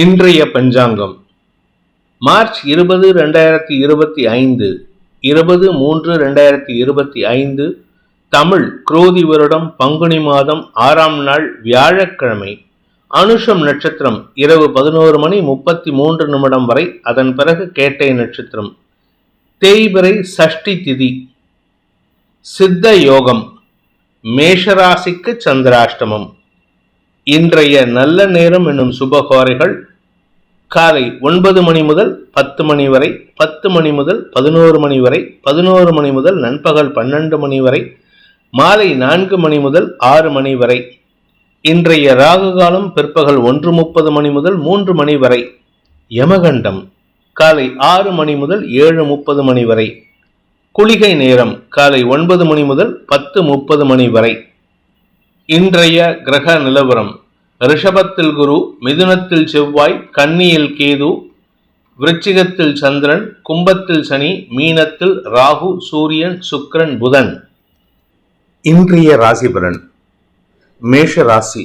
இன்றைய பஞ்சாங்கம் மார்ச் 20, 2025 20/3/2025 தமிழ் குரோதி வருடம் பங்குனி மாதம் 6ஆம் நாள் வியாழக்கிழமை. அனுஷம் நட்சத்திரம் இரவு 11:33 வரை, அதன் பிறகு கேட்டை நட்சத்திரம். தேய்பிறை சஷ்டி திதி. சித்த யோகம். மேஷராசிக்கு சந்திராஷ்டமம். இன்றைய நல்ல நேரம் என்னும் சுபகோரைகள் காலை 9 மணி முதல் 10 மணி வரை, 10 மணி முதல் 11 மணி வரை, 11 மணி முதல் நண்பகல் 12 மணி வரை, மாலை 4 மணி முதல் 6 மணி வரை. இன்றைய ராகு காலம் பிற்பகல் 1:30 மணி முதல் 3 மணி வரை. யமகண்டம் காலை 6 மணி முதல் 7:30 மணி வரை. குளிகை நேரம் காலை 9 மணி முதல் 10:30 மணி வரை. இன்றைய கிரக நிலவரம்: ரிஷபத்தில் குரு, மிதுனத்தில் செவ்வாய், கன்னியில் கேது, விருச்சிகத்தில் சந்திரன், கும்பத்தில் சனி, மீனத்தில் ராகு, சூரியன், சுக்கிரன், புதன். இன்றைய ராசி பலன். மேஷ ராசி.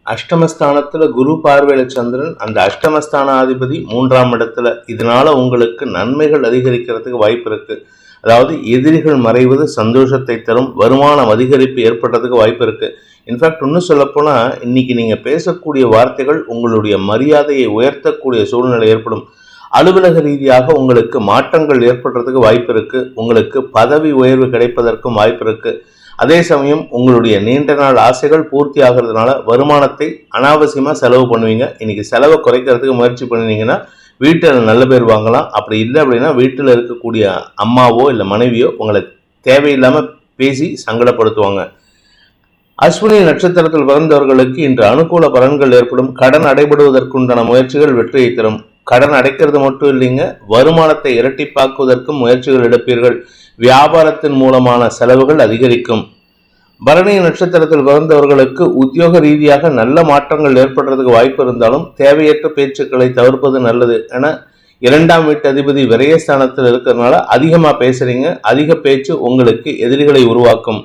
அஷ்டமஸ்தானத்துல குரு பார்வையில சந்திரன், அந்த அஷ்டமஸ்தானாதிபதி 3ஆம் இடத்துல. இதனால உங்களுக்கு நன்மைகள் அதிகரிக்கிறதுக்கு வாய்ப்பு இருக்கு. அதாவது எதிரிகள் மறைவது சந்தோஷத்தை தரும், வருமானம் அதிகரிப்பு ஏற்படுறதுக்கு வாய்ப்பு இருக்கு. இன்ஃபேக்ட் இன்னும் சொல்லப்போனா, இன்னைக்கு நீங்க பேசக்கூடிய வார்த்தைகள் உங்களுடைய மரியாதையை உயர்த்தக்கூடிய சூழ்நிலை ஏற்படும். அலுவலக ரீதியாக உங்களுக்கு மாற்றங்கள் ஏற்படுறதுக்கு வாய்ப்பு இருக்கு. உங்களுக்கு பதவி உயர்வு கிடைப்பதற்கும் வாய்ப்பு இருக்கு. அதே சமயம் உங்களுடைய நீண்ட நாள் ஆசைகள் பூர்த்தி ஆகிறதுனால வருமானத்தை அனாவசியமா செலவு பண்ணுவீங்க. இன்னைக்கு செலவை குறைக்கிறதுக்கு முயற்சி பண்ணினீங்கன்னா வீட்டில் நல்ல பேர் வாங்கலாம். அப்படி இல்லை அப்படின்னா வீட்டில் இருக்கக்கூடிய அம்மாவோ இல்லை மனைவியோ உங்களை தேவையில்லாமல் பேசி சங்கடப்படுத்துவாங்க. அஸ்வினி நட்சத்திரத்தில் பிறந்தவர்களுக்கு இன்று அனுகூல பலன்கள் ஏற்படும். கடன் அடைபடுவதற்குண்டான முயற்சிகள் வெற்றியை தரும். கடன் அடைக்கிறது மட்டும் இல்லைங்க, வருமானத்தை இரட்டிப்பாக்குவதற்கும் முயற்சிகள் எடுப்பீர்கள். வியாபாரத்தின் மூலமான செலவுகள் அதிகரிக்கும். பரணி நட்சத்திரத்தில் பிறந்தவர்களுக்கு உத்தியோக ரீதியாக நல்ல மாற்றங்கள் ஏற்படுறதுக்கு வாய்ப்பு இருந்தாலும் தேவையற்ற பேச்சுக்களை தவிர்ப்பது நல்லது. என 2ஆம் வீட்டு அதிபதி விரயஸ்தானத்தில் இருக்கிறதுனால அதிகமாக பேசுறீங்க. அதிக பேச்சு உங்களுக்கு எதிரிகளை உருவாக்கும்.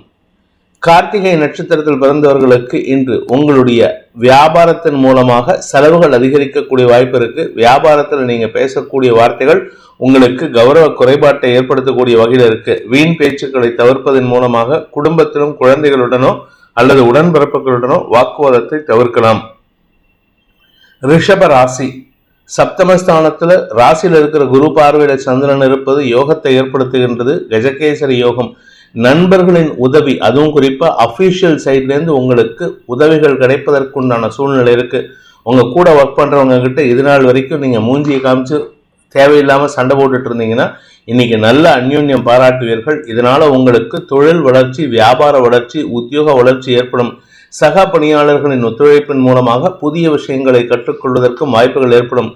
கார்த்திகை நட்சத்திரத்தில் பிறந்தவர்களுக்கு இன்று உங்களுடைய வியாபாரத்தின் மூலமாக செலவுகள் அதிகரிக்கக்கூடிய வாய்ப்பு இருக்கு. வியாபாரத்தில் நீங்க பேசக்கூடிய வார்த்தைகள் உங்களுக்கு கௌரவ குறைபாட்டை ஏற்படுத்தக்கூடிய வகையில் இருக்கு. வீண் பேச்சுக்களை தவிர்ப்பதன் மூலமாக குடும்பத்திலும் குழந்தைகளுடனோ அல்லது உடன்பிறப்புகளுடனோ வாக்குவாதத்தை தவிர்க்கலாம். ரிஷப ராசி. சப்தமஸ்தானத்துல ராசியில் இருக்கிற குரு பார்வையில சந்திரன் இருப்பது யோகத்தை ஏற்படுத்துகின்றது. கஜகேசரி யோகம். நண்பர்களின் உதவி, அதுவும் குறிப்பா அபிஷியல் சைட்ல இருந்து உங்களுக்கு உதவிகள் கிடைப்பதற்குண்டான சூழ்நிலை இருக்கு. உங்க கூட ஒர்க் பண்றவங்க கிட்ட இது நாள் வரைக்கும் நீங்க மூஞ்சியை காமிச்சு தேவையில்லாம சண்டை போட்டுட்டு இருந்தீங்கன்னா இன்னைக்கு நல்ல அந்யோன்யம் பாராட்டுவீர்கள். இதனால உங்களுக்கு தொழில் வளர்ச்சி, வியாபார வளர்ச்சி, உத்தியோக வளர்ச்சி ஏற்படும். சக பணியாளர்களின் ஒத்துழைப்பின் மூலமாக புதிய விஷயங்களை கற்றுக்கொள்வதற்கும் வாய்ப்புகள் ஏற்படும்.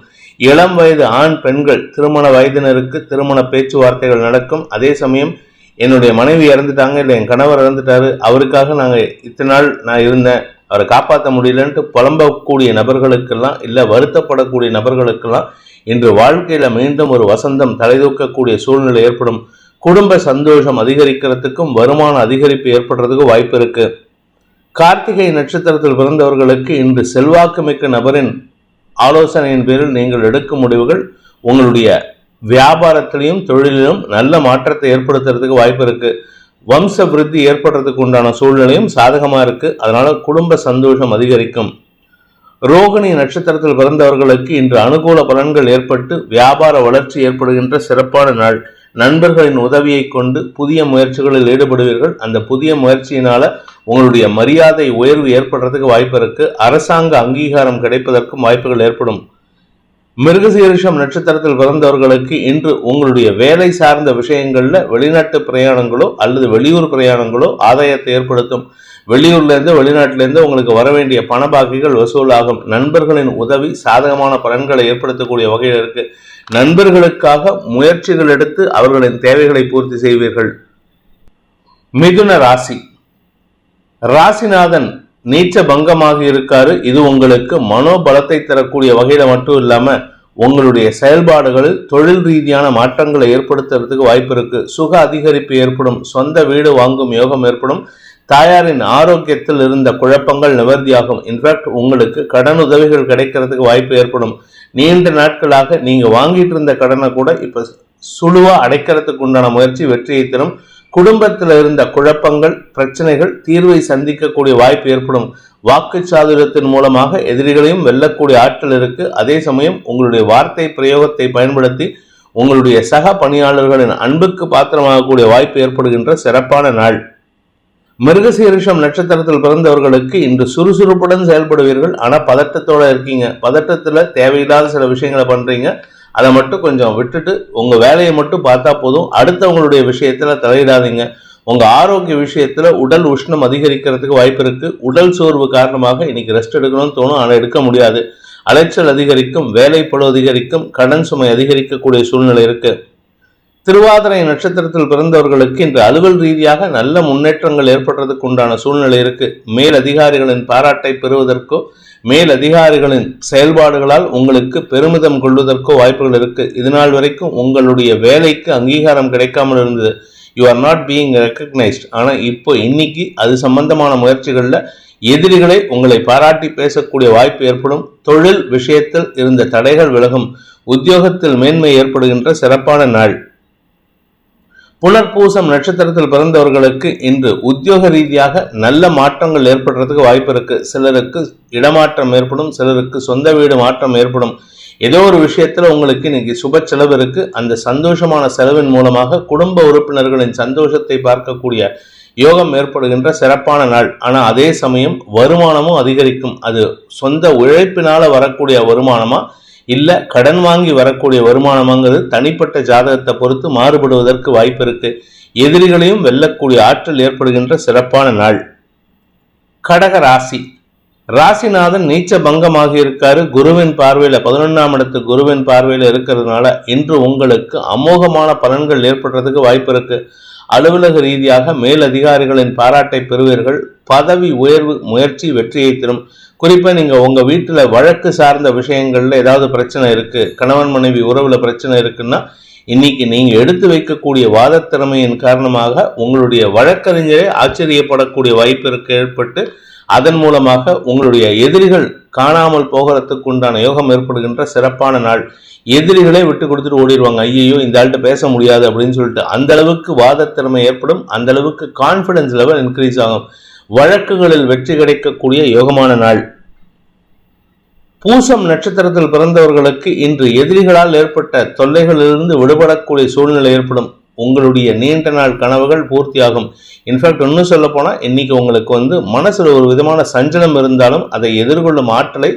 இளம் வயது ஆண் பெண்கள், திருமண வயதினருக்கு திருமண பேச்சுவார்த்தைகள் நடக்கும். அதே சமயம் என்னுடைய மனைவி இறந்துட்டாங்க, இல்லை என் கணவர் இறந்துட்டாரு, அவருக்காக இத்தனை நாள் நான் இருந்தேன், அவரை காப்பாற்ற முடியலன்ட்டு புலம்பக்கூடிய நபர்களுக்கெல்லாம், இல்லை வருத்தப்படக்கூடிய நபர்களுக்கெல்லாம் இன்று வாழ்க்கையில மீண்டும் ஒரு வசந்தம் தலைதூக்கக்கூடிய சூழ்நிலை ஏற்படும். குடும்ப சந்தோஷம் அதிகரிக்கிறதுக்கும் வருமான அதிகரிப்பு ஏற்படுறதுக்கும் வாய்ப்பு இருக்கு. கார்த்திகை நட்சத்திரத்தில் பிறந்தவர்களுக்கு இன்று செல்வாக்கு மிக்க நபரின் ஆலோசனையின் பேரில் நீங்கள் எடுக்கும் முடிவுகள் உங்களுடைய வியாபாரத்திலையும் தொழிலிலும் நல்ல மாற்றத்தை ஏற்படுத்துறதுக்கு வாய்ப்பு இருக்கு. வம்ச விருத்தி ஏற்படுறதுக்கு உண்டான சூழ்நிலையும் சாதகமா இருக்கு. அதனால குடும்ப சந்தோஷம் அதிகரிக்கும். ரோகிணி நட்சத்திரத்தில் பிறந்தவர்களுக்கு இன்று அனுகூல பலன்கள் ஏற்பட்டு வியாபார வளர்ச்சி ஏற்படுகின்ற சிறப்பான நாள். நண்பர்களின் உதவியை கொண்டு புதிய முயற்சிகளில் ஈடுபடுவீர்கள். அந்த புதிய முயற்சியினால உங்களுடைய மரியாதை உயர்வு ஏற்படுறதுக்கு வாய்ப்பு இருக்கு. அரசாங்க அங்கீகாரம் கிடைப்பதற்கும் வாய்ப்புகள் ஏற்படும். மிருகசீரிஷம் நட்சத்திரத்தில் பிறந்தவர்களுக்கு இன்று உங்களுடைய வேலை சார்ந்த விஷயங்கள்ல வெளிநாட்டு பிரயாணங்களோ அல்லது வெளியூர் பிரயாணங்களோ ஆதாயத்தை ஏற்படுத்தும். வெளியூர்ல இருந்து வெளிநாட்டிலிருந்து உங்களுக்கு வர வேண்டிய பண பாக்கிகள் வசூலாகும். நண்பர்களின் உதவி சாதகமான பலன்களை ஏற்படுத்தக்கூடிய வகையில் இருக்கு. நண்பர்களுக்காக முயற்சிகள் எடுத்து அவர்களின் தேவைகளை பூர்த்தி செய்வீர்கள். மிதுன ராசி. ராசிநாதன் நீச்ச பங்கமாக இருக்காரு. இது உங்களுக்கு மனோபலத்தை தரக்கூடிய வகையில மட்டும் இல்லாம உங்களுடைய செயல்பாடுகளில் தொழில் ரீதியான மாற்றங்களை ஏற்படுத்துறதுக்கு வாய்ப்பு இருக்கு. சுக அதிகரிப்பு ஏற்படும். சொந்த வீடு வாங்கும் யோகம் ஏற்படும். தாயாரின் ஆரோக்கியத்தில் இருந்த குழப்பங்கள் நிவர்த்தியாகும். இன்ஃபேக்ட் உங்களுக்கு கடன் உதவிகள் கிடைக்கிறதுக்கு வாய்ப்பு ஏற்படும். நீண்ட நாட்களாக நீங்க வாங்கிட்டு இருந்த கடனை கூட இப்ப சுழுவா அடைக்கிறதுக்கு உண்டான முயற்சி வெற்றியை தரும். குடும்பத்தில் இருந்த குழப்பங்கள் பிரச்சனைகள் தீர்வை சந்திக்கக்கூடிய வாய்ப்பு ஏற்படும். வாக்கு சாதுரியத்தின் மூலமாக எதிரிகளையும் வெல்லக்கூடிய ஆற்றல் இருக்கு. அதே சமயம் உங்களுடைய வார்த்தை பிரயோகத்தை பயன்படுத்தி உங்களுடைய சக பணியாளர்களின் அன்புக்கு பாத்திரமாகக்கூடிய வாய்ப்பு ஏற்படுகின்ற சிறப்பான நாள். மிருகசீரிஷம் நட்சத்திரத்தில் பிறந்தவர்களுக்கு இன்று சுறுசுறுப்புடன் செயல்படுவீர்கள். ஆனா பதட்டத்தோட இருக்கீங்க. பதட்டத்துல தேவையில்லாத சில விஷயங்களை பண்றீங்க. அதை மட்டும் கொஞ்சம் விட்டுட்டு உங்க வேலையை மட்டும் பார்த்தா போதும். அடுத்தவங்களுடைய விஷயத்துல தலையிடாதீங்க. உங்க ஆரோக்கிய விஷயத்துல உடல் உஷ்ணம் அதிகரிக்கிறதுக்கு வாய்ப்பு இருக்கு. உடல் சோர்வு காரணமாக இன்னைக்கு ரெஸ்ட் எடுக்கணும்னு தோணும், ஆனா எடுக்க முடியாது. அலைச்சல் அதிகரிக்கும், வேலைப்பளு அதிகரிக்கும், கடன் சுமை அதிகரிக்கக்கூடிய சூழ்நிலை இருக்கு. திருவாதிரை நட்சத்திரத்தில் பிறந்தவர்களுக்கு இன்று அலுவல் ரீதியாக நல்ல முன்னேற்றங்கள் ஏற்படுறதுக்கு உண்டான சூழ்நிலை இருக்கு. மேல் அதிகாரிகளின் பாராட்டை பெறுவதற்கோ மேல் அதிகாரிகளின் செயல்பாடுகளால் உங்களுக்கு பெருமிதம் கொள்வதற்கோ வாய்ப்புகள் இருக்கு. இதுநாள் வரைக்கும் உங்களுடைய வேலைக்கு அங்கீகாரம் கிடைக்காமல் இருந்தது. You are not being recognised. ஆனால் இப்போ இன்னைக்கு அது சம்பந்தமான முயற்சிகளில் எதிரிகளை உங்களை பாராட்டி பேசக்கூடிய வாய்ப்பு ஏற்படும். தொழில் விஷயத்தில் இருந்த தடைகள் விலகும். உத்தியோகத்தில் மேன்மை ஏற்படுகின்ற சிறப்பான நாள். புனர்பூசம் நட்சத்திரத்தில் பிறந்தவர்களுக்கு இன்று உத்தியோக ரீதியாக நல்ல மாற்றங்கள் ஏற்படுறதுக்கு வாய்ப்பு இருக்கு. சிலருக்கு இடமாற்றம் ஏற்படும், சிலருக்கு சொந்த வீடு மாற்றம் ஏற்படும். ஏதோ ஒரு விஷயத்துல உங்களுக்கு இன்னைக்கு சுப செலவு இருக்கு. அந்த சந்தோஷமான செலவின் மூலமாக குடும்ப உறுப்பினர்களின் சந்தோஷத்தை பார்க்கக்கூடிய யோகம் ஏற்படுகின்ற சிறப்பான நாள். ஆனா அதே சமயம் வருமானமும் அதிகரிக்கும். அது சொந்த உழைப்பினால வரக்கூடிய வருமானமா இல்ல கடன் வாங்கி வரக்கூடிய வருமானமாங்கிறது தனிப்பட்ட ஜாதகத்தை பொறுத்து மாறுபடுவதற்கு வாய்ப்பு இருக்கு. எதிரிகளையும் வெல்லக்கூடிய ஆற்றல் ஏற்படுகின்ற சிறப்பான நாள். கடக ராசி. ராசிநாதன் நீச்ச பங்கமாக இருக்காரு. குருவின் பார்வையில 11ஆம் இடத்து குருவின் பார்வையில இருக்கிறதுனால இன்று உங்களுக்கு அமோகமான பலன்கள் ஏற்படுறதுக்கு வாய்ப்பு இருக்கு. அலுவலக ரீதியாக மேல் அதிகாரிகளின் பாராட்டை பெறுவீர்கள். பதவி உயர்வு முயற்சி வெற்றியை தரும். குறிப்பா நீங்க உங்க வீட்டுல வழக்கு சார்ந்த விஷயங்கள்ல ஏதாவது பிரச்சனை இருக்கு, கணவன் மனைவி உறவுல பிரச்சனை இருக்குன்னா இன்னைக்கு நீங்க எடுத்து வைக்கக்கூடிய வாத திறமையின் காரணமாக உங்களுடைய வழக்கறிஞரே ஆச்சரியப்படக்கூடிய வாய்ப்பு ஏற்பட்டு அதன் மூலமாக உங்களுடைய எதிரிகள் காணாமல் போகிறதுக்கு உண்டான யோகம் ஏற்படுகின்ற சிறப்பான நாள். எதிரிகளே விட்டு கொடுத்துட்டு ஓடிடுவாங்க. ஐயோ இந்த ஆள்கிட்ட பேச முடியாது அப்படின்னு சொல்லிட்டு அந்த அளவுக்கு வாத திறமை ஏற்படும். அந்த அளவுக்கு கான்பிடன்ஸ் லெவல் இன்க்ரீஸ் ஆகும். வழக்குகளில் வெற்றி கிடைக்கக்கூடிய யோகமான நாள். பூசம் நட்சத்திரத்தில் பிறந்தவர்களுக்கு இன்று எதிரிகளால் ஏற்பட்ட தொல்லைகளிலிருந்து விடுபடக்கூடிய சூழ்நிலை ஏற்படும். உங்களுடைய நீண்ட நாள் கனவுகள் பூர்த்தியாகும். இன்ஃபேக்ட் இன்னும் சொல்ல போனா இன்னைக்கு உங்களுக்கு மனசுல ஒரு விதமான சஞ்சலம் இருந்தாலும் அதை எதிர்கொள்ளும் ஆற்றலை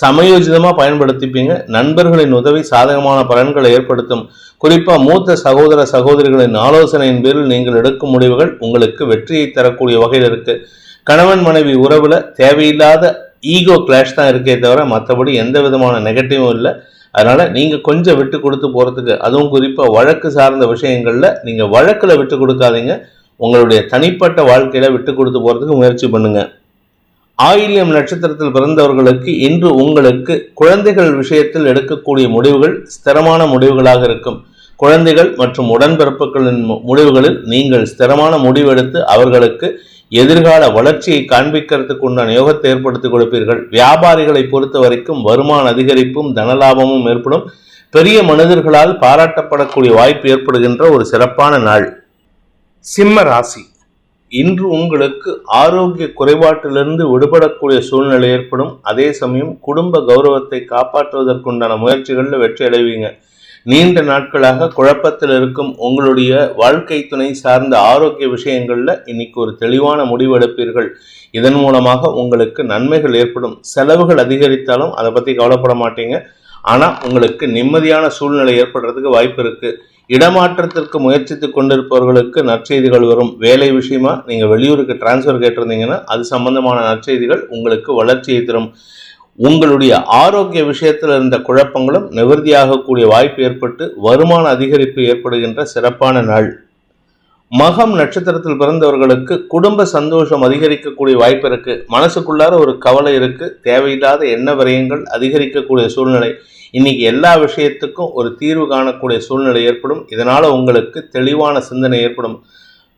சமயோஜிதமா பயன்படுத்திப்பீங்க. நண்பர்களின் உதவி சாதகமான பலன்களை ஏற்படுத்தும். குறிப்பா மூத்த சகோதர சகோதரிகளின் ஆலோசனையின் பேரில் நீங்கள் எடுக்கும் முடிவுகள் உங்களுக்கு வெற்றியை தரக்கூடிய வகையில் இருக்கு. கணவன் மனைவி உறவுல தேவையில்லாத ஈகோ கிளாஷ் தான் இருக்கே தவிர மற்றபடி எந்த விதமான நெகட்டிவும் இல்லை. அதனால நீங்க கொஞ்சம் விட்டு கொடுத்து போறதுக்கு, அதுவும் குறிப்பா வழக்கு சார்ந்த விஷயங்கள்ல நீங்க வழக்குல விட்டு கொடுக்காதீங்க. உங்களுடைய தனிப்பட்ட வாழ்க்கையில விட்டு கொடுத்து போறதுக்கு முயற்சி பண்ணுங்க. ஆயில்யம் நட்சத்திரத்தில் பிறந்தவர்களுக்கு இன்று உங்களுக்கு குழந்தைகள் விஷயத்தில் எடுக்கக்கூடிய முடிவுகள் ஸ்திரமான முடிவுகளாக இருக்கும். குழந்தைகள் மற்றும் உடன்பிறப்புகளின் முடிவுகளில் நீங்கள் ஸ்திரமான முடிவெடுத்து அவர்களுக்கு எதிர்கால வளர்ச்சியை காண்பிக்கிறதுக்கு உண்டான யோகத்தை ஏற்படுத்தி கொடுப்பீர்கள். வியாபாரிகளை பொறுத்த வரைக்கும் வருமான அதிகரிப்பும் தனலாபமும் ஏற்படும். பெரிய மனிதர்களால் பாராட்டப்படக்கூடிய வாய்ப்பு ஏற்படுகின்ற ஒரு சிறப்பான நாள். சிம்ம ராசி. இன்று உங்களுக்கு ஆரோக்கிய குறைபாட்டிலிருந்து விடுபடக்கூடிய சூழ்நிலை ஏற்படும். அதே சமயம் குடும்ப கௌரவத்தை காப்பாற்றுவதற்குண்டான முயற்சிகளில் வெற்றி அடைவீங்க. நீண்ட நாட்களாக குழப்பத்தில் இருக்கும் உங்களுடைய வாழ்க்கை துணை சார்ந்த ஆரோக்கிய விஷயங்கள்ல இன்னைக்கு ஒரு தெளிவான முடிவு எடுப்பீர்கள். இதன் மூலமாக உங்களுக்கு நன்மைகள் ஏற்படும். செலவுகள் அதிகரித்தாலும் அதை பத்தி கவலைப்பட மாட்டீங்க. ஆனா உங்களுக்கு நிம்மதியான சூழ்நிலை ஏற்படுறதுக்கு வாய்ப்பு இருக்கு. இடமாற்றத்திற்கு முயற்சித்து கொண்டிருப்பவர்களுக்கு நற்செய்திகள் வரும். வேலை விஷயமா நீங்க வெளியூருக்கு டிரான்ஸ்ஃபர் கேட்டிருந்தீங்கன்னா அது சம்பந்தமான நற்செய்திகள் உங்களுக்கு வளர்ச்சியை தரும். உங்களுடைய ஆரோக்கிய விஷயத்தில் இருந்த குழப்பங்களும் நிவர்த்தியாகக்கூடிய வாய்ப்பு ஏற்பட்டு வருமான அதிகரிப்பு ஏற்படுகின்ற சிறப்பான நாள். மகம் நட்சத்திரத்தில் பிறந்தவர்களுக்கு குடும்ப சந்தோஷம் அதிகரிக்கக்கூடிய வாய்ப்பு இருக்கு. மனசுக்குள்ளார ஒரு கவலை இருக்கு. தேவையில்லாத எண்ண விரயங்கள் அதிகரிக்கக்கூடிய சூழ்நிலை. இன்னைக்கு எல்லா விஷயத்துக்கும் ஒரு தீர்வு காணக்கூடிய சூழ்நிலை ஏற்படும். இதனால உங்களுக்கு தெளிவான சிந்தனை ஏற்படும்.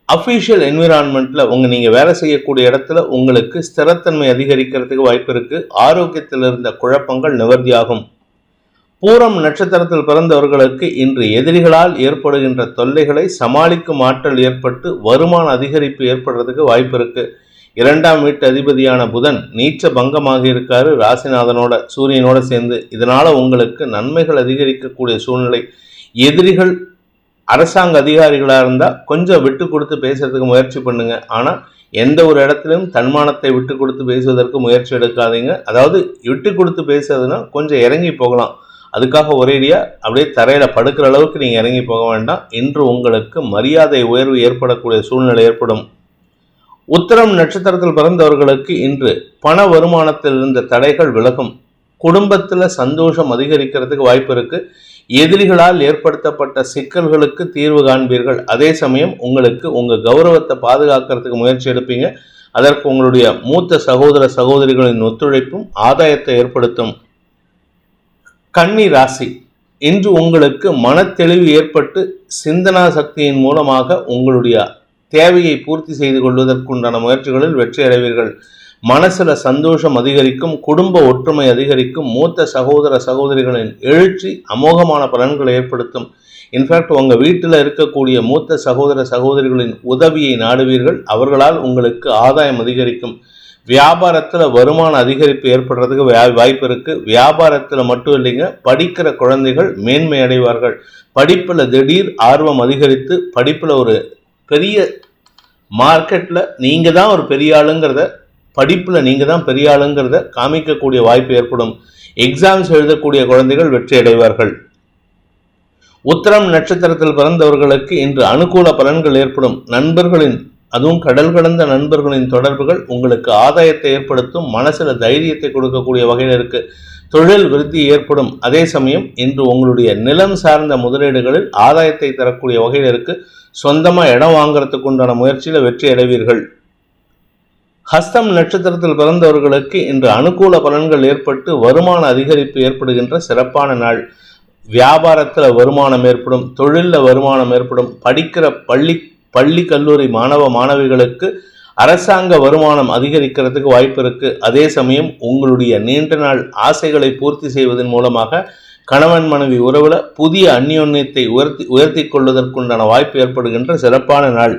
அஃபீஷியல் என்விரான்மெண்ட்டில் நீங்கள் வேலை செய்யக்கூடிய இடத்துல உங்களுக்கு ஸ்திரத்தன்மை அதிகரிக்கிறதுக்கு வாய்ப்பு இருக்குது. ஆரோக்கியத்தில் இருந்த குழப்பங்கள் நிவர்த்தியாகும். பூரம் நட்சத்திரத்தில் பிறந்தவர்களுக்கு இன்று எதிரிகளால் ஏற்படுகின்ற தொல்லைகளை சமாளிக்கும் ஆற்றல் ஏற்பட்டு வருமான அதிகரிப்பு ஏற்படுறதுக்கு வாய்ப்பு இருக்கு. 2ஆம் வீட்டு அதிபதியான புதன் நீச்ச பங்கமாக இருக்காரு ராசிநாதனோட, சூரியனோட சேர்ந்து. இதனால உங்களுக்கு நன்மைகள் அதிகரிக்கக்கூடிய சூழ்நிலை. எதிரிகள் அரசாங்க அதிகாரிகளாக இருந்தால் கொஞ்சம் விட்டு கொடுத்து பேசுறதுக்கு முயற்சி பண்ணுங்க. ஆனால் எந்த ஒரு இடத்துலையும் தன்மானத்தை விட்டு கொடுத்து பேசுவதற்கு முயற்சி எடுக்காதீங்க. அதாவது விட்டு கொடுத்து பேசுறதுன்னா கொஞ்சம் இறங்கி போகலாம். அதுக்காக ஒரேடியாக அப்படியே தரையில் படுக்கிற அளவுக்கு நீங்கள் இறங்கி போக வேண்டாம். இன்று உங்களுக்கு மரியாதை உயர்வு ஏற்படக்கூடிய சூழ்நிலை ஏற்படும். உத்திரம் நட்சத்திரத்தில் பிறந்தவர்களுக்கு இன்று பண வருமானத்தில் இருந்த தடைகள் விலகும். குடும்பத்தில் சந்தோஷம் அதிகரிக்கிறதுக்கு வாய்ப்பு இருக்கு. எதிரிகளால் ஏற்படுத்தப்பட்ட சிக்கல்களுக்கு தீர்வு காண்பீர்கள். அதே சமயம் உங்களுக்கு உங்கள் கௌரவத்தை பாதுகாக்கிறதுக்கு முயற்சி எடுப்பீங்க. அதற்கு உங்களுடைய மூத்த சகோதர சகோதரிகளின் ஒத்துழைப்பும் ஆதாயத்தை ஏற்படுத்தும். கன்னி ராசி, இன்று உங்களுக்கு மனத்தெளிவு ஏற்பட்டு சிந்தனா சக்தியின் மூலமாக உங்களுடைய தேவையை பூர்த்தி செய்து கொள்வதற்குண்டான முயற்சிகளில் வெற்றி அடைவீர்கள். மனசில் சந்தோஷம் அதிகரிக்கும். குடும்ப ஒற்றுமை அதிகரிக்கும். மூத்த சகோதர சகோதரிகளின் எழுச்சி அமோகமான பலன்களை ஏற்படுத்தும். இன்ஃபேக்ட் உங்கள் வீட்டில் இருக்கக்கூடிய மூத்த சகோதர சகோதரிகளின் உதவியை நாடுவீர்கள். அவர்களால் உங்களுக்கு ஆதாயம் அதிகரிக்கும். வியாபாரத்தில் வருமான அதிகரிப்பு ஏற்படுறதுக்கு வாய்ப்பு இருக்குது. வியாபாரத்தில் மட்டும் இல்லைங்க, படிக்கிற குழந்தைகள் மேன்மை அடைவார்கள். படிப்பில் திடீர் ஆர்வம் அதிகரித்து படிப்பில் ஒரு பெரிய மார்க்கெட்டில் நீங்கள் தான் ஒரு பெரிய ஆளுங்கிறத, படிப்பில் நீங்கள் தான் பெரிய ஆளுங்கிறத காமிக்கக்கூடிய வாய்ப்பு ஏற்படும். எக்ஸாம்ஸ் எழுதக்கூடிய குழந்தைகள் வெற்றி அடைவார்கள். உத்திரம் நட்சத்திரத்தில் பிறந்தவர்களுக்கு இன்று அனுகூல பலன்கள் ஏற்படும். நண்பர்களின், அதுவும் கடல் கடந்த நண்பர்களின் தொடர்புகள் உங்களுக்கு ஆதாயத்தை ஏற்படுத்தும். மனசில் தைரியத்தை கொடுக்கக்கூடிய வகையில் இருக்கு. தொழில் விருத்தி ஏற்படும். அதே சமயம் இன்று உங்களுடைய நிலம் சார்ந்த முதலீடுகளில் ஆதாயத்தை தரக்கூடிய வகையில் இருக்கு. சொந்தமாக இடம் வாங்குறதுக்கு உண்டான முயற்சியில் வெற்றி அடைவீர்கள். ஹஸ்தம் நட்சத்திரத்தில் பிறந்தவர்களுக்கு இன்று அனுகூல பலன்கள் ஏற்பட்டு வருமான அதிகரிப்பு ஏற்படுகின்ற சிறப்பான நாள். வியாபாரத்தில் வருமானம் ஏற்படும். தொழிலில் வருமானம் ஏற்படும். படிக்கிற பள்ளி கல்லூரி மாணவ மாணவிகளுக்கு அரசாங்க வருமானம் அதிகரிக்கிறதுக்கு வாய்ப்பு இருக்கு. அதே சமயம் உங்களுடைய நீண்ட நாள் ஆசைகளை பூர்த்தி செய்வதன் மூலமாக கணவன் மனைவி உறவுல புதிய அந்யோன்யத்தை உயர்த்தி கொள்வதற்குண்டான வாய்ப்பு ஏற்படுகின்ற சிறப்பான நாள்.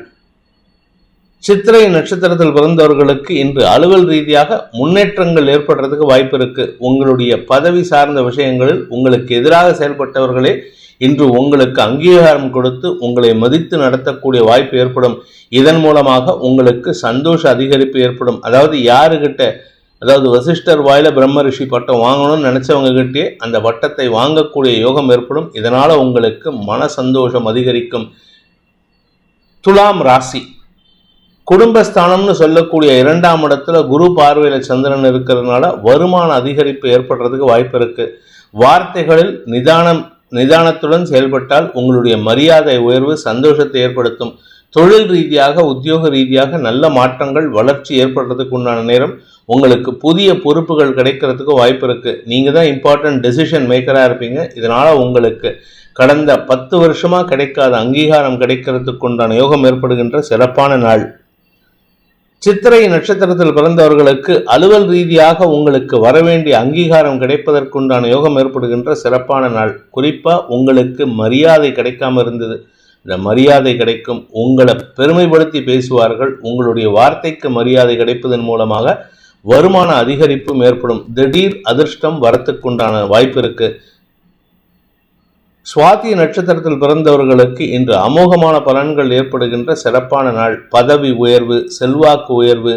சித்திரை நட்சத்திரத்தில் பிறந்தவர்களுக்கு இன்று அலுவல் ரீதியாக முன்னேற்றங்கள் ஏற்படுறதுக்கு வாய்ப்பு இருக்கு. உங்களுடைய பதவி சார்ந்த விஷயங்களில் உங்களுக்கு எதிராக செயல்பட்டவர்களே இன்று உங்களுக்கு அங்கீகாரம் கொடுத்து உங்களை மதித்து நடத்தக்கூடிய வாய்ப்பு ஏற்படும். இதன் மூலமாக உங்களுக்கு சந்தோஷ அதிகரிப்பு ஏற்படும். அதாவது வசிஷ்டர் வாயில பிரம்ம ரிஷி பட்டம் வாங்கணும்னு நினைச்சவங்க கிட்டே அந்த பட்டத்தை வாங்கக்கூடிய யோகம் ஏற்படும். இதனால உங்களுக்கு மன சந்தோஷம் அதிகரிக்கும். துலாம் ராசி, குடும்பஸ்தானம்னு சொல்லக்கூடிய 2ஆம் இடத்துல குரு பார்வையில சந்திரன் இருக்கிறதுனால வருமான அதிகரிப்பு ஏற்படுறதுக்கு வாய்ப்பு இருக்கு. வார்த்தைகளில் நிதானத்துடன் செயல்பட்டால் உங்களுடைய மரியாதை உயர்வு சந்தோஷத்தை ஏற்படுத்தும். தொழில் ரீதியாக உத்தியோக ரீதியாக நல்ல மாற்றங்கள் வளர்ச்சி ஏற்படுறதுக்கு உண்டான நேரம். உங்களுக்கு புதிய பொறுப்புகள் கிடைக்கிறதுக்கு வாய்ப்பு இருக்கு. நீங்க தான் இம்பார்ட்டன்ட் டெசிஷன் மேக்கராக இருப்பீங்க. இதனால உங்களுக்கு கடந்த 10 வருஷமா கிடைக்காத அங்கீகாரம் கிடைக்கிறதுக்கு உண்டான யோகம் ஏற்படுகின்ற சிறப்பான நாள். சித்திரை நட்சத்திரத்தில் பிறந்தவர்களுக்கு அலுவல் ரீதியாக உங்களுக்கு வரவேண்டிய அங்கீகாரம் கிடைப்பதற்குண்டான யோகம் ஏற்படுகின்ற சிறப்பான நாள். குறிப்பா உங்களுக்கு மரியாதை கிடைக்காம இருந்தது, இந்த மரியாதை கிடைக்கும். உங்களை பெருமைப்படுத்தி பேசுவார்கள். உங்களுடைய வார்த்தைக்கு மரியாதை கிடைப்பதன் மூலமாக வருமான அதிகரிப்பும் ஏற்படும். திடீர் அதிர்ஷ்டம் வரத்துக்குண்டான வாய்ப்பு இருக்கு. சுவாதி நட்சத்திரத்தில் பிறந்தவர்களுக்கு இன்று அமோகமான பலன்கள் ஏற்படுகின்ற சிறப்பான நாள். பதவி உயர்வு, செல்வாக்கு உயர்வு,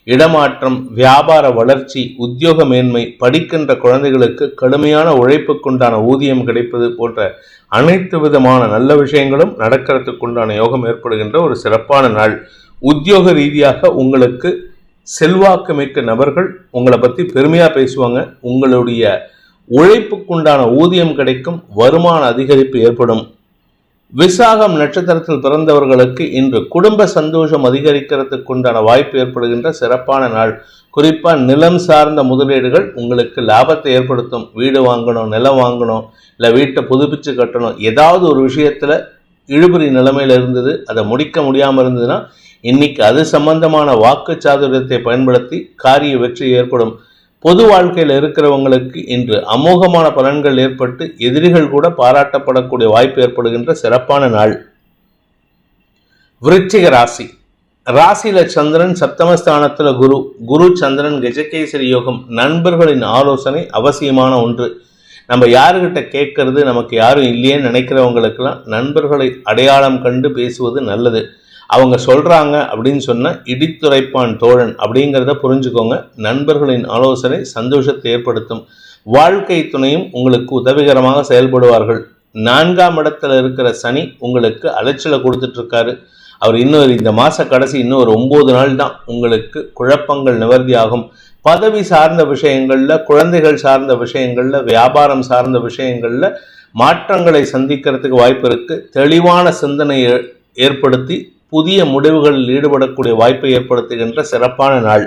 இடமாற்றம், வியாபார வளர்ச்சி, உத்தியோக மேன்மை, படிக்கின்ற குழந்தைகளுக்கு கடுமையான உழைப்புக்குண்டான ஊதியம் கிடைப்பது போன்ற அனைத்து விதமான நல்ல விஷயங்களும் நடக்கிறதுக்குண்டான யோகம் ஏற்படுகின்ற ஒரு சிறப்பான நாள். உத்தியோக ரீதியாக உங்களுக்கு செல்வாக்கு மிக்க நபர்கள் உங்களை பற்றி பெருமையாக பேசுவாங்க. உங்களுடைய உழைப்புக்குண்டான ஊதியம் கிடைக்கும். வருமான அதிகரிப்பு ஏற்படும். விசாகம் நட்சத்திரத்தில் பிறந்தவர்களுக்கு இன்று குடும்ப சந்தோஷம் அதிகரிக்கிறதுக்குண்டான வாய்ப்பு ஏற்படுகின்ற சிறப்பான நாள். குறிப்பாக நிலம் சார்ந்த முதலீடுகள் உங்களுக்கு லாபத்தை ஏற்படுத்தும். வீடு வாங்கணும், நிலம் வாங்கணும், இல்லை வீட்டை புதுப்பிச்சு கட்டணும், ஏதாவது ஒரு விஷயத்தில் இழுபறி நிலைமையில இருந்தது, அதை முடிக்க முடியாமல் இருந்ததுன்னா இன்னைக்கு அது சம்பந்தமான வாக்கு சாதுரியத்தை பயன்படுத்தி காரிய வெற்றி ஏற்படும். பொது வாழ்க்கையில் இருக்கிறவங்களுக்கு இன்று அமோகமான பலன்கள் ஏற்பட்டு எதிரிகள் கூட பாராட்டப்படக்கூடிய வாய்ப்பு ஏற்படுகின்ற சிறப்பான நாள். விருச்சிக ராசி. ராசியில சந்திரன், சப்தமஸ்தானத்துல குரு. குரு சந்திரன் கஜகேசரி யோகம். நண்பர்களின் ஆலோசனை அவசியமான ஒன்று. நம்ம யாருக்கிட்ட கேட்கறது, நமக்கு யாரும் இல்லையேன்னு நினைக்கிறவங்களுக்கெல்லாம் நண்பர்களை அடையாளம் கண்டு பேசுவது நல்லது. அவங்க சொல்றாங்க அப்படின்னு சொன்னா இடித்துரைப்பான் தோழன் அப்படிங்கிறத புரிஞ்சுக்கோங்க. நண்பர்களின் ஆலோசனை சந்தோஷத்தை ஏற்படுத்தும். வாழ்க்கை துணையும் உங்களுக்கு உதவிகரமாக செயல்படுவார்கள். 4ஆம் இடத்துல இருக்கிற சனி உங்களுக்கு அலைச்சலை கொடுத்துட்டு இருக்காரு. அவர் இந்த மாச கடைசி இன்னும் ஒரு 9 நாள் தான் உங்களுக்கு குழப்பங்கள் நிவர்த்தி ஆகும். பதவி சார்ந்த விஷயங்கள்ல, குழந்தைகள் சார்ந்த விஷயங்கள்ல, வியாபாரம் சார்ந்த விஷயங்கள்ல மாற்றங்களை சந்திக்கிறதுக்கு வாய்ப்பு இருக்கு. தெளிவான சிந்தனையை ஏற்படுத்தி புதிய முடிவுகளில் ஈடுபடக்கூடிய வாய்ப்பை ஏற்படுத்துகின்ற சிறப்பான நாள்.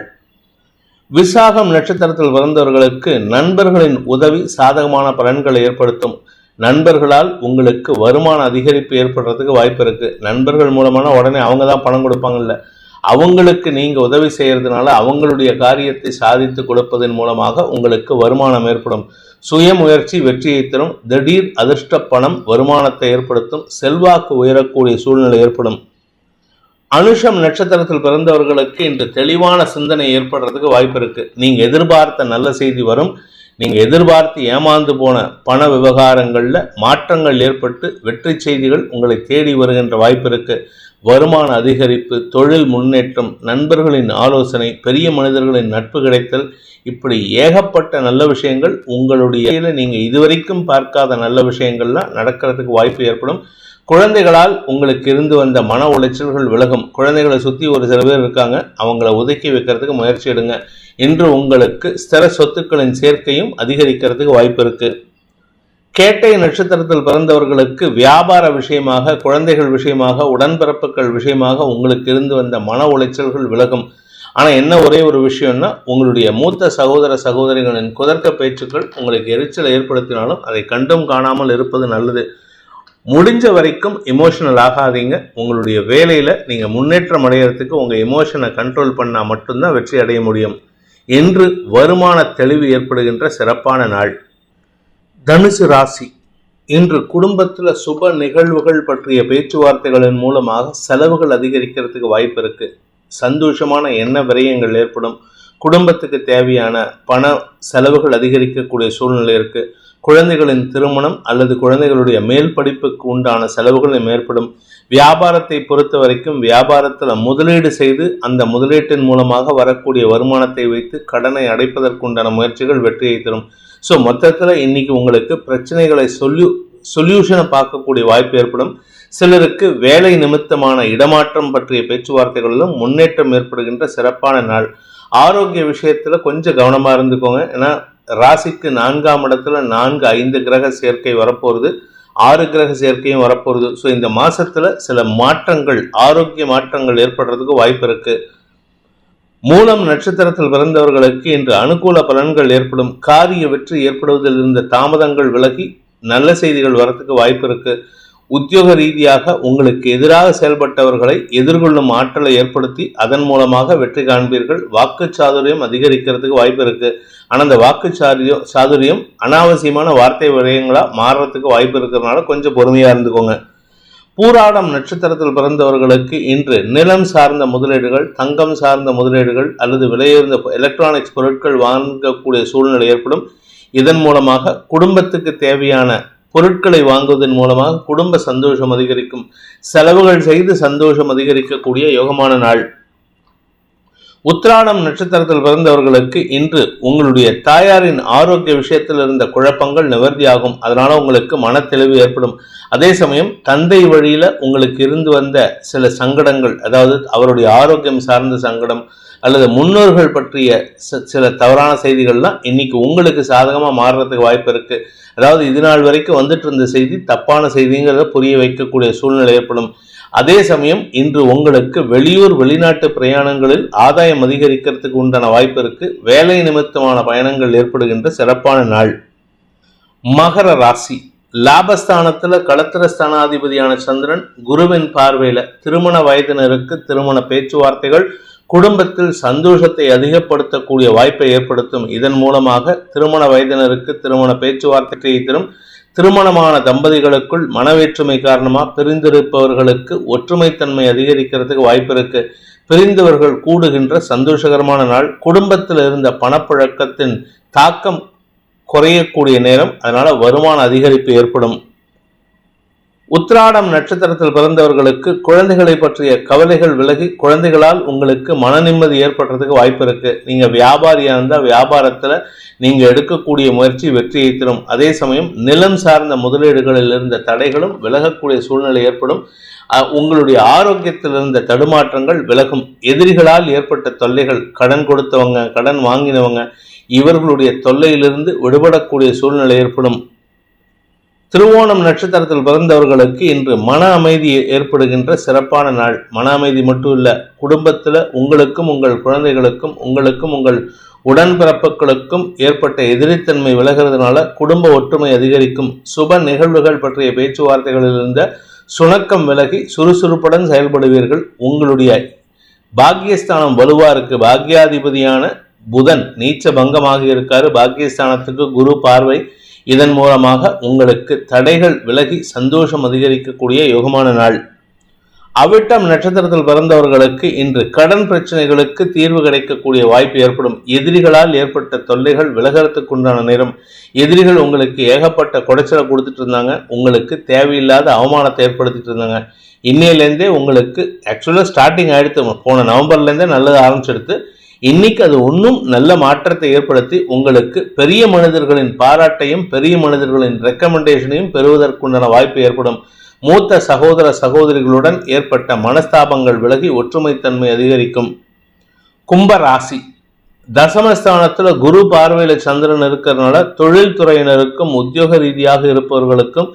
விசாகம் நட்சத்திரத்தில் பிறந்தவர்களுக்கு நண்பர்களின் உதவி சாதகமான பலன்களை ஏற்படுத்தும். நண்பர்களால் உங்களுக்கு வருமான அதிகரிப்பு ஏற்படுறதுக்கு வாய்ப்பு இருக்கு. நண்பர்கள் மூலமான உடனே அவங்க தான் பணம் கொடுப்பாங்கல்ல, அவங்களுக்கு நீங்க உதவி செய்யறதுனால அவங்களுடைய காரியத்தை சாதித்து கொடுப்பதன் மூலமாக உங்களுக்கு வருமானம் ஏற்படும். சுய முயற்சி வெற்றியை தரும். திடீர் அதிர்ஷ்ட பணம் வருமானத்தை ஏற்படுத்தும். செல்வாக்கு உயரக்கூடிய சூழ்நிலை ஏற்படும். அனுஷம் நட்சத்திரத்தில் பிறந்தவர்களுக்கு இன்று தெளிவான சிந்தனை ஏற்படுறதுக்கு வாய்ப்பு இருக்கு. நீங்க எதிர்பார்த்த நல்ல செய்தி வரும். நீங்க எதிர்பார்த்து ஏமாந்து போன பண விவகாரங்கள்ல மாற்றங்கள் ஏற்பட்டு வெற்றி செய்திகள் உங்களை தேடி வருகின்ற வாய்ப்பு இருக்கு. வருமான அதிகரிப்பு, தொழில் முன்னேற்றம், நண்பர்களின் ஆலோசனை, பெரிய மனிதர்களின் நட்பு கிடைத்தல், இப்படி ஏகப்பட்ட நல்ல விஷயங்கள் உங்களுடைய நீங்க இதுவரைக்கும் பார்க்காத நல்ல விஷயங்கள்லாம் நடக்கிறதுக்கு வாய்ப்பு ஏற்படும். குழந்தைகளால் உங்களுக்கு இருந்து வந்த மன உளைச்சல்கள் விலகும். குழந்தைகளை சுற்றி ஒரு சில பேர் இருக்காங்க, அவங்கள ஒதுக்கி வைக்கிறதுக்கு முயற்சி எடுங்க. இன்று உங்களுக்கு ஸ்திர சொத்துக்களின் சேர்க்கையும் அதிகரிக்கிறதுக்கு வாய்ப்பு இருக்கு. கேட்டை நட்சத்திரத்தில் பிறந்தவர்களுக்கு வியாபார விஷயமாக, குழந்தைகள் விஷயமாக, உடன்பிறப்புகள் விஷயமாக உங்களுக்கு இருந்து வந்த மன உளைச்சல்கள் விலகும். ஆனா என்ன ஒரே ஒரு விஷயம்னா, உங்களுடைய மூத்த சகோதர சகோதரிகளின் குதர்க்க பேச்சுக்கள் உங்களுக்கு எரிச்சலை ஏற்படுத்தினாலும் அதை கண்டும் காணாமல் இருப்பது நல்லது. முடிஞ்ச வரைக்கும் எமோஷனல் ஆகாதீங்க. உங்களுடைய வேலையில நீங்க முன்னேற்றம் அடைகிறதுக்கு உங்க எமோஷனை கண்ட்ரோல் பண்ணா மட்டும்தான் வெற்றி அடைய முடியும். என்று வருமான தெளிவு ஏற்படுகின்ற சிறப்பான நாள். தனுசு ராசி. இன்று குடும்பத்துல சுப நிகழ்வுகள் பற்றிய பேச்சுவார்த்தைகளின் மூலமாக செலவுகள் அதிகரிக்கிறதுக்கு வாய்ப்பு இருக்கு. சந்தோஷமான எண்ண விரயங்கள் ஏற்படும். குடும்பத்துக்கு தேவையான பண செலவுகள் அதிகரிக்கக்கூடிய சூழ்நிலை இருக்கு. குழந்தைகளின் திருமணம் அல்லது குழந்தைகளுடைய மேல் படிப்புக்கு உண்டான செலவுகளும் ஏற்படும். வியாபாரத்தை பொறுத்த வரைக்கும் வியாபாரத்தில் முதலீடு செய்து அந்த முதலீட்டின் மூலமாக வரக்கூடிய வருமானத்தை வைத்து கடனை அடைப்பதற்குண்டான முயற்சிகள் வெற்றியை தரும். ஸோ மொத்தத்தில் இன்னைக்கு உங்களுக்கு பிரச்சனைகளை சொல்யூஷனை பார்க்கக்கூடிய வாய்ப்பு ஏற்படும். சிலருக்கு வேலை நிமித்தமான இடமாற்றம் பற்றிய பேச்சுவார்த்தைகளிலும் முன்னேற்றம் ஏற்படுகின்ற சிறப்பான நாள். ஆரோக்கிய விஷயத்துல கொஞ்சம் கவனமா இருந்துக்கோங்க. ஏன்னா ராசிக்கு 4ஆம் இடத்துல 4-5 கிரக சேர்க்கை வரப்போகுது, 6 கிரக சேர்க்கையும் வரப்போகுது. ஸோ இந்த மாசத்துல சில மாற்றங்கள், ஆரோக்கிய மாற்றங்கள் ஏற்படுறதுக்கு வாய்ப்பு இருக்கு. மூலம் நட்சத்திரத்தில் பிறந்தவர்களுக்கு இன்று அனுகூல பலன்கள் ஏற்படும். காரிய வெற்றி ஏற்படுவதில் இருந்த தாமதங்கள் விலகி நல்ல செய்திகள் வரத்துக்கு வாய்ப்பு இருக்கு. உத்தியோக ரீதியாக உங்களுக்கு எதிராக செயல்பட்டவர்களை எதிர்கொள்ளும் ஆற்றலை ஏற்படுத்தி அதன் மூலமாக வெற்றி காண்பீர்கள். வாக்கு சாதுரியம் அதிகரிக்கிறதுக்கு வாய்ப்பு இருக்கு. ஆனால் அந்த வாக்கு சாதுரியம் அனாவசியமான வார்த்தை விடயங்களா மாறுறதுக்கு வாய்ப்பு இருக்கிறதுனால கொஞ்சம் பொறுமையா இருந்துக்கோங்க. பூராடம் நட்சத்திரத்தில் பிறந்தவர்களுக்கு இன்று நிலம் சார்ந்த முதலீடுகள், தங்கம் சார்ந்த முதலீடுகள் அல்லது விலையுயர்ந்த எலக்ட்ரானிக்ஸ் பொருட்கள் வாங்கக்கூடிய சூழ்நிலை ஏற்படும். இதன் மூலமாக குடும்பத்துக்கு தேவையான பொருட்களை வாங்குவதன் மூலமாக குடும்ப சந்தோஷம் அதிகரிக்கும். செலவுகள் செய்து சந்தோஷம் அதிகரிக்கக்கூடிய யோகமான நாள். உத்திராடம் நட்சத்திரத்தில் பிறந்தவர்களுக்கு இன்று உங்களுடைய தாயாரின் ஆரோக்கிய விஷயத்தில் இருந்த குழப்பங்கள் நிவர்த்தியாகும். அதனால உங்களுக்கு மன தெளிவு ஏற்படும். அதே சமயம் தந்தை வழியில உங்களுக்கு இருந்து வந்த சில சங்கடங்கள், அதாவது அவருடைய ஆரோக்கியம் சார்ந்த சங்கடம் அல்லது முன்னோர்கள் பற்றிய சில தவறான செய்திகள்லாம் இன்னைக்கு உங்களுக்கு சாதகமா மாறுறதுக்கு வாய்ப்பு இருக்கு. அதாவது இது நாள் வரைக்கும் வந்துட்டு இருந்த செய்தி தப்பான செய்திங்கிறத புரிய வைக்கக்கூடிய சூழ்நிலை ஏற்படும். அதே சமயம் இன்று உங்களுக்கு வெளியூர் வெளிநாட்டு பிரயாணங்களில் ஆதாயம் அதிகரிக்கிறதுக்கு உண்டான வாய்ப்பு இருக்கு. வேலை நிமித்தமான பயணங்கள் ஏற்படுகின்ற சிறப்பான நாள். மகர ராசி. லாபஸ்தானத்துல களத்திரஸ்தானாதிபதியான சந்திரன் குருவின் பார்வையில திருமண வயதினருக்கு திருமண பேச்சுவார்த்தைகள் குடும்பத்தில் சந்தோஷத்தை அதிகப்படுத்தக்கூடிய வாய்ப்பை ஏற்படுத்தும். இதன் மூலமாக திருமண வயதினருக்கு திருமண பேச்சுவார்த்தையை தரும். திருமணமான தம்பதிகளுக்குள் மனவேற்றுமை காரணமா பிரிந்திருப்பவர்களுக்கு ஒற்றுமைத்தன்மை அதிகரிக்கிறதுக்கு வாய்ப்பு இருக்கு. பிரிந்தவர்கள் கூடுகின்ற சந்தோஷகரமான நாள். குடும்பத்தில் இருந்த பணப்புழக்கத்தின் தாக்கம் குறையக்கூடிய நேரம். அதனால வருமான அதிகரிப்பு ஏற்படும். உத்திராடம் நட்சத்திரத்தில் பிறந்தவர்களுக்கு குழந்தைகளை பற்றிய கவலைகள் விலகி குழந்தைகளால் உங்களுக்கு மன நிம்மதி ஏற்படுறதுக்கு வாய்ப்பு இருக்கு. நீங்க வியாபாரியா இருந்தால் வியாபாரத்துல நீங்க எடுக்கக்கூடிய முயற்சி வெற்றியை தரும். அதே சமயம் நிலம் சார்ந்த முதலீடுகளில் இருந்த தடைகளும் விலகக்கூடிய சூழ்நிலை ஏற்படும். உங்களுடைய ஆரோக்கியத்தில் இருந்த தடுமாற்றங்கள் விலகும். எதிரிகளால் ஏற்பட்ட தொல்லைகள், கடன் கொடுத்தவங்க, கடன் வாங்கினவங்க, இவர்களுடைய தொல்லையிலிருந்து விடுபடக்கூடிய சூழ்நிலை ஏற்படும். திருவோணம் நட்சத்திரத்தில் பிறந்தவர்களுக்கு இன்று மன அமைதி ஏற்படுகின்ற சிறப்பான நாள். மன அமைதி மட்டும் இல்ல, குடும்பத்துல உங்களுக்கும் உங்கள் குழந்தைகளுக்கும் உங்களுக்கும் உங்கள் உடன்பிறப்புகளுக்கும் ஏற்பட்ட எதிரித்தன்மை விலகிறதுனால குடும்ப ஒற்றுமை அதிகரிக்கும். சுப நிகழ்வுகள் பற்றிய பேச்சுவார்த்தைகளில் இருந்த சுணக்கம் விலகி சுறுசுறுப்புடன் செயல்படுவீர்கள். உங்களுடைய பாக்கியஸ்தானம் வலுவா இருக்கு. பாக்கியாதிபதியான புதன் நீச்ச பங்கமாக இருக்காரு. பாக்கியஸ்தானத்துக்கு குரு பார்வை. இதன் மூலமாக உங்களுக்கு தடைகள் விலகி சந்தோஷம் அதிகரிக்கக்கூடிய யோகமான நாள். அவிட்டம் நட்சத்திரத்தில் பிறந்தவர்களுக்கு இன்று கடன் பிரச்சனைகளுக்கு தீர்வு கிடைக்கக்கூடிய வாய்ப்பு ஏற்படும். எதிரிகளால் ஏற்பட்ட தொல்லைகள் விலகிறதுக்கு உண்டான நேரம். எதிரிகள் உங்களுக்கு ஏகப்பட்ட குடைச்சலை கொடுத்துட்டு இருந்தாங்க. உங்களுக்கு தேவையில்லாத அவமானத்தை ஏற்படுத்திட்டு இருந்தாங்க. இன்னையிலேருந்தே உங்களுக்கு ஆக்சுவலாக ஸ்டார்டிங் ஆயிடுத்து. போன நவம்பர்லேருந்தே நல்லது ஆரம்பிச்செடுத்து இன்னைக்கு அது இன்னும் நல்ல மாற்றத்தை ஏற்படுத்தி உங்களுக்கு பெரிய மனிதர்களின் பாராட்டையும் பெரிய மனிதர்களின் ரெக்கமெண்டேஷனையும் பெறுவதற்குண்டான வாய்ப்பு ஏற்படும். மூத்த சகோதர சகோதரிகளுடன் ஏற்பட்ட மனஸ்தாபங்கள் விலகி ஒற்றுமைத்தன்மை அதிகரிக்கும். கும்ப ராசி தசமஸ்தானத்துல குரு பார்வையில சந்திரன் இருக்கிறதுனால தொழில்துறையினருக்கும் உத்தியோக ரீதியாக இருப்பவர்களுக்கும்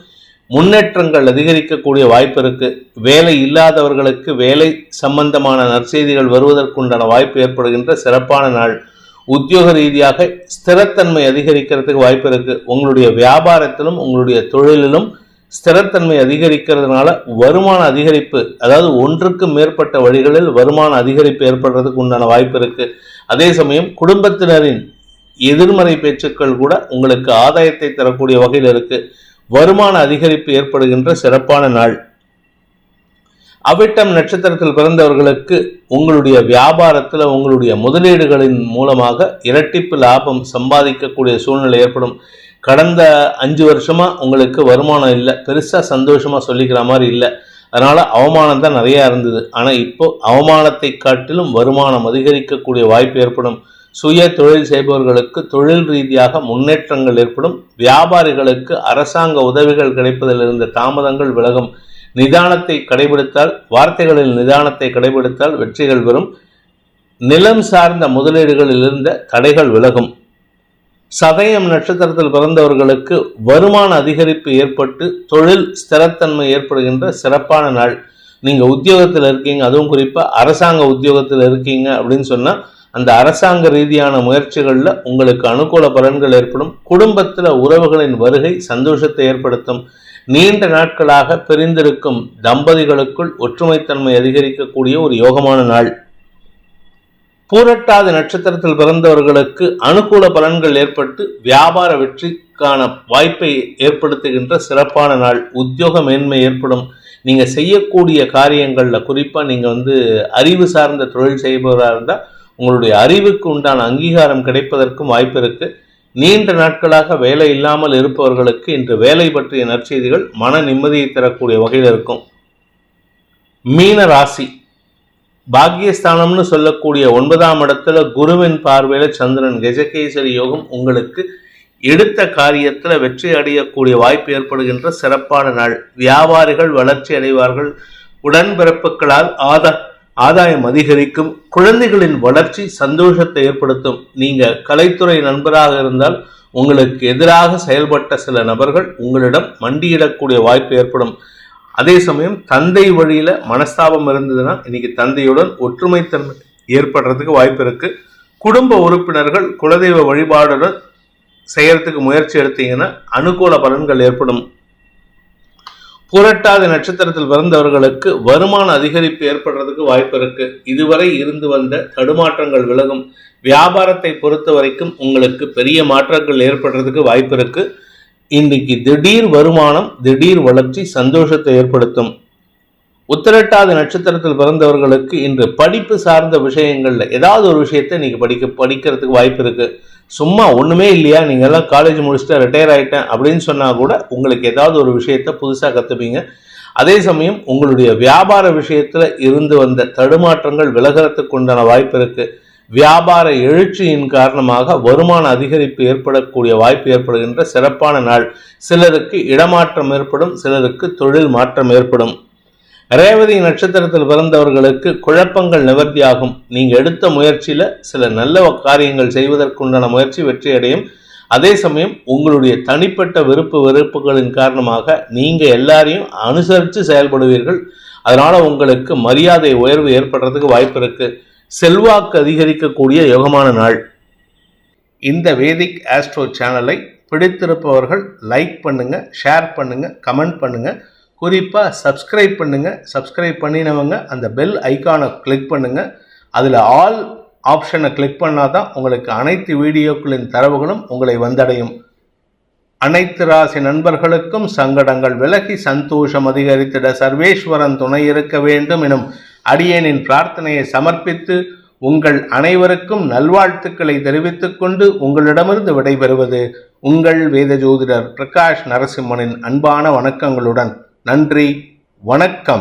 முன்னேற்றங்கள் அதிகரிக்கக்கூடிய வாய்ப்பு இருக்கு. வேலை இல்லாதவர்களுக்கு வேலை சம்பந்தமான நற்செய்திகள் வருவதற்குண்டான வாய்ப்பு ஏற்படுகின்ற சிறப்பான நாள். உத்தியோக ரீதியாக ஸ்திரத்தன்மை அதிகரிக்கிறதுக்கு வாய்ப்பு இருக்கு. உங்களுடைய வியாபாரத்திலும் உங்களுடைய தொழிலிலும் ஸ்திரத்தன்மை அதிகரிக்கிறதுனால வருமான அதிகரிப்பு, அதாவது ஒன்றுக்கு மேற்பட்ட வழிகளில் வருமான அதிகரிப்பு ஏற்படுறதுக்கு உண்டான வாய்ப்பு இருக்கு. அதே சமயம் குடும்பத்தினரின் எதிர்மறை பேச்சுக்கள் கூட உங்களுக்கு ஆதாயத்தை தரக்கூடிய வகையில் இருக்கு. வருமான அதிகரிப்பு ஏற்படுகின்ற சிறப்பான நாள். அவிட்டம் நட்சத்திரத்தில் பிறந்தவர்களுக்கு உங்களுடைய வியாபாரத்தில் உங்களுடைய முதலீடுகளின் மூலமாக இரட்டிப்பு லாபம் சம்பாதிக்கக்கூடிய சூழ்நிலை ஏற்படும். கடந்த 5 வருஷமா உங்களுக்கு வருமானம் இல்லை, பெருசா சந்தோஷமா சொல்லிக்கிற மாதிரி இல்லை. அதனால அவமானம் தான் நிறைய இருந்தது. ஆனா இப்போ அவமானத்தை காட்டிலும் வருமானம் அதிகரிக்கக்கூடிய வாய்ப்பு ஏற்படும். சுய தொழில் செய்பவர்களுக்கு தொழில் ரீதியாக முன்னேற்றங்கள் ஏற்படும். வியாபாரிகளுக்கு அரசாங்க உதவிகள் கிடைப்பதில் இருந்த தாமதங்கள் விலகும். நிதானத்தை கடைபிடித்தால், வார்த்தைகளில் நிதானத்தை கடைபிடித்தால் வெற்றிகள் வரும். நிலம் சார்ந்த முதலீடுகளில் இருந்த தடைகள் விலகும். சதயம் நட்சத்திரத்தில் பிறந்தவர்களுக்கு வருமான அதிகரிப்பு ஏற்பட்டு தொழில் ஸ்திரத்தன்மை ஏற்படுகின்ற சிறப்பான நாள். நீங்க உத்தியோகத்தில் இருக்கீங்க, அதுவும் குறிப்பா அரசாங்க உத்தியோகத்தில் இருக்கீங்க அப்படின்னு சொன்னா அந்த அரசாங்க ரீதியான முயற்சிகள்ல உங்களுக்கு அனுகூல பலன்கள் ஏற்படும். குடும்பத்துல உறவுகளின் வருகை சந்தோஷத்தை ஏற்படுத்தும். நீண்ட நாட்களாக பிரிந்திருக்கும் தம்பதிகளுக்குள் ஒற்றுமைத்தன்மை அதிகரிக்கக்கூடிய ஒரு யோகமான நாள். பூரட்டாதி நட்சத்திரத்தில் பிறந்தவர்களுக்கு அனுகூல பலன்கள் ஏற்பட்டு வியாபார வெற்றிக்கான வாய்ப்பை ஏற்படுத்துகின்ற சிறப்பான நாள். உத்தியோக மேன்மை ஏற்படும். நீங்க செய்யக்கூடிய காரியங்கள்ல குறிப்பா நீங்க அறிவு சார்ந்த தொழில் செய்பவராக இருந்தால் உங்களுடைய அறிவுக்கு உண்டான அங்கீகாரம் கிடைப்பதற்கும் வாய்ப்பு இருக்கு. நீண்ட நாட்களாக வேலை இல்லாமல் இருப்பவர்களுக்கு இன்று வேலை பற்றிய நற்செய்திகள் மன நிம்மதியை தரக்கூடிய வகையில் இருக்கும். மீன ராசி பாக்கியஸ்தானம்னு சொல்லக்கூடிய 9ஆம் இடத்துல குருவின் பார்வையில சந்திரன் கஜகேசரி யோகம் உங்களுக்கு எடுத்த காரியத்துல வெற்றி அடையக்கூடிய வாய்ப்பு ஏற்படுகின்ற சிறப்பான நாள். வியாபாரிகள் வளர்ச்சி அடைவார்கள். உடன்பிறப்புகளால் ஆதாயம் அதிகரிக்கும். குழந்தைகளின் வளர்ச்சி சந்தோஷத்தை ஏற்படுத்தும். நீங்க கலைத்துறை நண்பராக இருந்தால் உங்களுக்கு எதிராக செயல்பட்ட சில நபர்கள் உங்களிடம் மண்டியிடக்கூடிய வாய்ப்பு ஏற்படும். அதே சமயம் தந்தை வழியில மனஸ்தாபம் இருந்ததுன்னா இன்னைக்கு தந்தையுடன் ஒற்றுமைத்தன்மை ஏற்படுறதுக்கு வாய்ப்பு இருக்கு. குடும்ப உறுப்பினர்கள் குலதெய்வ வழிபாடுடன் செய்யறதுக்கு முயற்சி எடுத்தீங்கன்னா அனுகூல பலன்கள் ஏற்படும். புரட்டாதி நட்சத்திரத்தில் பிறந்தவர்களுக்கு வருமான அதிகரிப்பு ஏற்படுறதுக்கு வாய்ப்பு இருக்கு. இதுவரை இருந்து வந்த தடுமாற்றங்கள் விலகும். வியாபாரத்தை பொறுத்த வரைக்கும் உங்களுக்கு பெரிய மாற்றங்கள் ஏற்படுறதுக்கு வாய்ப்பு இருக்கு. இன்னைக்கு திடீர் வருமானம், திடீர் வளர்ச்சி சந்தோஷத்தை ஏற்படுத்தும். உத்திரட்டாதி நட்சத்திரத்தில் பிறந்தவர்களுக்கு இன்று படிப்பு சார்ந்த விஷயங்கள்ல ஏதாவது ஒரு விஷயத்தை நீங்க படிக்கிறதுக்கு வாய்ப்பு இருக்கு. சும்மா ஒண்ணுமே இல்லையா, நீங்க எல்லாம் காலேஜ் முடிச்சுட்டு ரிட்டையர் ஆயிட்டேன் அப்படின்னு சொன்னா கூட உங்களுக்கு ஏதாவது ஒரு விஷயத்த புதுசா கத்துப்பீங்க. அதே சமயம் உங்களுடைய வியாபார விஷயத்துல இருந்து வந்த தடுமாற்றங்கள் விலகிறதுக்கு உண்டான வாய்ப்பு இருக்கு. வியாபார எழுச்சியின் காரணமாக வருமான அதிகரிப்பு ஏற்படக்கூடிய வாய்ப்பு ஏற்படுகின்ற சிறப்பான நாள். சிலருக்கு இடமாற்றம் ஏற்படும், சிலருக்கு தொழில் மாற்றம் ஏற்படும். ரேவதி நட்சத்திரத்தில் பிறந்தவர்களுக்கு குழப்பங்கள் நிவர்த்தியாகும். நீங்க எடுத்த முயற்சியில சில நல்ல காரியங்கள் செய்வதற்குண்டான முயற்சி வெற்றி அடையும். அதே சமயம் உங்களுடைய தனிப்பட்ட வெறுப்புகளின் காரணமாக நீங்க எல்லாரையும் அனுசரித்து செயல்படுவீர்கள். அதனால உங்களுக்கு மரியாதை உயர்வு ஏற்படுறதுக்கு வாய்ப்பு இருக்கு. செல்வாக்கு அதிகரிக்கக்கூடிய யோகமான நாள். இந்த வேதிக் ஆஸ்ட்ரோ சேனலை பிடித்திருப்பவர்கள் லைக் பண்ணுங்க, ஷேர் பண்ணுங்க, கமெண்ட் பண்ணுங்க. குறிப்பாக சப்ஸ்கிரைப் பண்ணுங்கள். சப்ஸ்கிரைப் பண்ணினவங்க அந்த பெல் ஐக்கானை கிளிக் பண்ணுங்கள். அதில் ஆல் ஆப்ஷனை கிளிக் பண்ணால் தான் உங்களுக்கு அனைத்து வீடியோக்களின் தரவுகளும் உங்களை வந்தடையும். அனைத்து ராசி நண்பர்களுக்கும் சங்கடங்கள் விலகி சந்தோஷம் அதிகரித்திட சர்வேஸ்வரன் துணை இருக்க வேண்டும் எனும் அடியேனின் பிரார்த்தனையை சமர்ப்பித்து உங்கள் அனைவருக்கும் நல்வாழ்த்துக்களை தெரிவித்துக் கொண்டு உங்களிடமிருந்து விடைபெறுவது உங்கள் வேத ஜோதிடர் பிரகாஷ் நரசிம்மனின் அன்பான வணக்கங்களுடன். நன்றி, வணக்கம்.